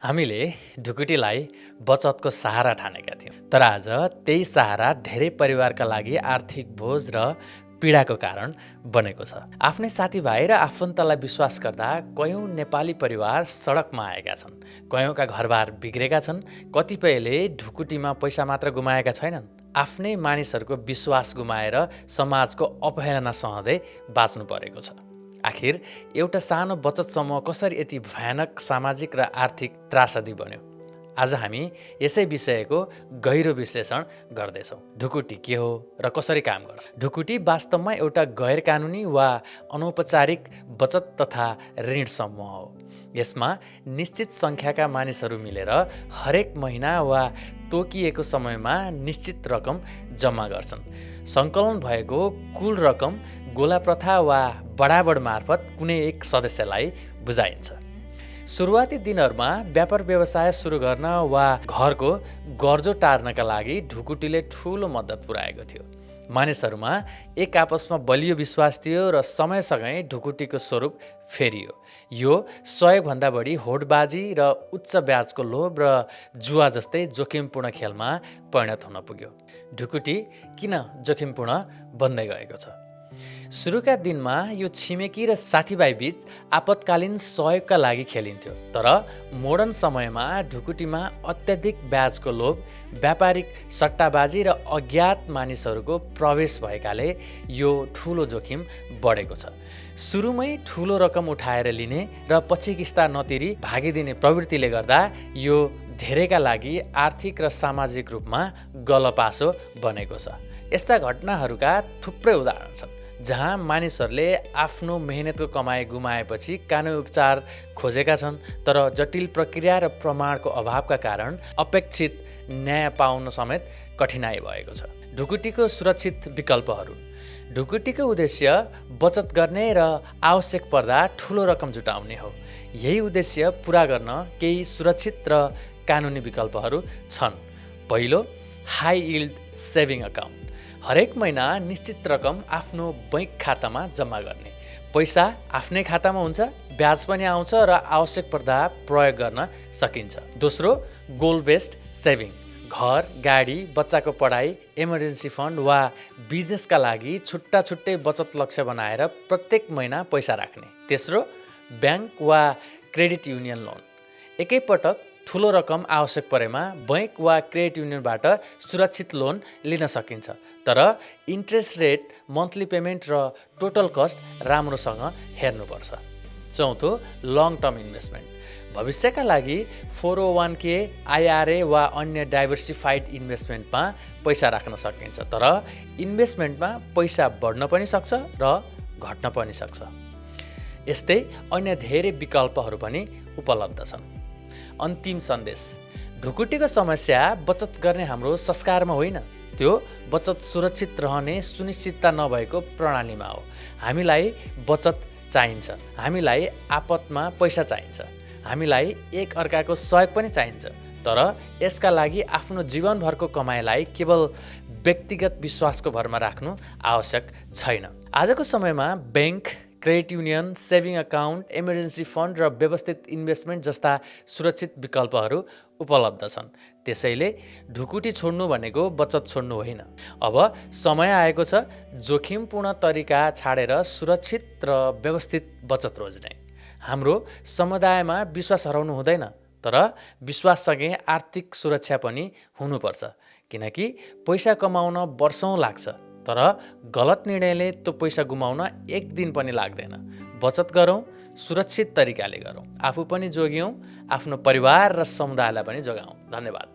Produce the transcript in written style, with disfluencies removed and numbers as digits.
हामीले ढुकुटीलाई बचतको सहारा ठानेका थियौँ, तर आज त्यही सहारा धेरै परिवारका लागि आर्थिक बोझ र पीडाको कारण बनेको छ। आफ्नै साथीभाइ र आफन्तलाई विश्वास गर्दा कयौँ नेपाली परिवार सडकमा आएका छन्। कयौँका घरबार बिग्रेका छन्। कतिपयले ढुकुटीमा पैसा मात्र गुमाएका छैनन्, आफ्नै मानिसहरूको विश्वास गुमाएर समाजको अवहेलना सहँदै बाँच्नु परेको छ। आखिर एउटा सानो बचत समूह कसरी यति भयानक सामाजिक र आर्थिक त्रासदी बन्यो? आज हामी यसै विषयको गहिरो विश्लेषण गर्दैछौँ। ढुकुटी के हो र कसरी काम गर्छ? ढुकुटी वास्तवमा एउटा गैर कानुनी वा अनौपचारिक बचत तथा ऋण समूह हो। यसमा निश्चित सङ्ख्याका मानिसहरू मिलेर हरेक महिना वा तोकिएको समयमा निश्चित रकम जम्मा गर्छन्। सङ्कलन भएको कुल रकम गोला प्रथा वा बडाबड मार्फत कुनै एक सदस्यलाई बुझाइन्छ। सुरुवाती दिनहरूमा व्यापार व्यवसाय सुरु गर्न वा घरको गर्जो टार्नका लागि ढुकुटीले ठुलो मद्दत पुर्याएको थियो। मानिसहरूमा एक आपसमा बलियो विश्वास थियो र समयसँगै ढुकुटीको स्वरूप फेरियो। यो सहयोगभन्दा बढी होडबाजी र उच्च ब्याजको लोभ र जुवा जस्तै जोखिमपूर्ण खेलमा परिणत हुन पुग्यो। ढुकुटी किन जोखिमपूर्ण बन्दै गएको छ? सुरुका दिनमा यो छिमेकी र साथीभाइ बीच आपतकालीन सहयोगका लागि खेलिन्थ्यो, तर मोडर्न समयमा ढुकुटीमा अत्याधिक ब्याजको लोभ, व्यापारिक सट्टाबाजी र अज्ञात मानिसहरूको प्रवेश भएकाले यो ठुलो जोखिम बढेको छ। सुरुमै ठुलो रकम उठाएर लिने र पछि किस्ता नतिरी भागिदिने प्रवृत्तिले गर्दा यो धेरैका लागि आर्थिक र सामाजिक रूपमा गलपासो बनेको छ। यस्ता घटनाहरूका थुप्रै उदाहरण छन् जहाँ मानिसहरूले आफ्नो मेहनतको कमाई गुमाएपछि कानुनी उपचार खोजेका छन्, तर जटिल प्रक्रिया र प्रमाणको अभावका कारण अपेक्षित न्याय पाउन समेत कठिनाइ भएको छ। ढुकुटीको सुरक्षित विकल्पहरू। ढुकुटीको उद्देश्य बचत गर्ने र आवश्यक पर्दा ठुलो रकम जुटाउने हो। यही उद्देश्य पुरा गर्न केही सुरक्षित र कानुनी विकल्पहरू छन्। पहिलो, हाई यील्ड सेभिङ अकाउन्ट। हरेक महिना निश्चित रकम आफ्नो बैङ्क खातामा जम्मा गर्ने। पैसा आफ्नै खातामा हुन्छ, ब्याज पनि आउँछ र आवश्यक पर्दा प्रयोग गर्न सकिन्छ। दोस्रो, गोल बेस्ड सेभिङ। घर, गाडी, बच्चाको पढाइ, इमर्जेन्सी फन्ड वा बिजनेसका लागि छुट्टा छुट्टै बचत लक्ष्य बनाएर प्रत्येक महिना पैसा राख्ने। तेस्रो, ब्याङ्क वा क्रेडिट युनियन लोन। एकैपटक ठुलो रकम आवश्यक परेमा बैङ्क वा क्रेडिट युनियनबाट सुरक्षित लोन लिन सकिन्छ, तर इन्ट्रेस्ट रेट, मन्थली पेमेन्ट र टोटल कस्ट राम्रोसँग हेर्नुपर्छ। चौथो, लङ टर्म इन्भेस्टमेन्ट। भविष्यका लागि 401k, IRA वा अन्य डाइभर्सिफाइड इन्भेस्टमेन्टमा पैसा राख्न सकिन्छ, तर इन्भेस्टमेन्टमा पैसा बढ्न पनि सक्छ र घट्न पनि सक्छ। यस्तै अन्य धेरै विकल्पहरू पनि उपलब्ध छन्। अन्तिम सन्देश। ढुकुटीको समस्या बचत गर्ने हाम्रो संस्कारमा होइन, त्यो बचत सुरक्षित रहने सुनिश्चितता नभएको प्रणालीमा हो। हामीलाई बचत चाहिन्छ, हामीलाई आपतमा पैसा चाहिन्छ, हामीलाई एक अर्काको सहयोग पनि चाहिन्छ, तर यसका लागि आफ्नो जीवनभरको कमाइलाई केवल व्यक्तिगत विश्वासको भरमा राख्नु आवश्यक छैन। आजको समयमा bank, credit union, saving account, emergency fund र व्यवस्थित इन्भेस्टमेन्ट जस्ता सुरक्षित विकल्पहरू उपलब्ध छन्। त्यसैले ढुकुटी छोड्नु भनेको बचत छोड्नु होइन। अब समय आएको छ जोखिमपूर्ण तरिका छाडेर सुरक्षित र व्यवस्थित बचत रोज्ने। हाम्रो समुदायमा विश्वास हराउनु हुँदैन, तर विश्वाससँगै आर्थिक सुरक्षा पनि हुनुपर्छ, किनकि पैसा कमाउन वर्षौँ लाग्छ, तर गलत निर्णयले त्यो पैसा गुमाउन एक दिन पनि लाग्दैन। बचत गरौँ, सुरक्षित तरिकाले गरौँ, आफू पनि जोगियौँ, आफ्नो परिवार र समुदायलाई पनि जोगाउँ। धन्यवाद।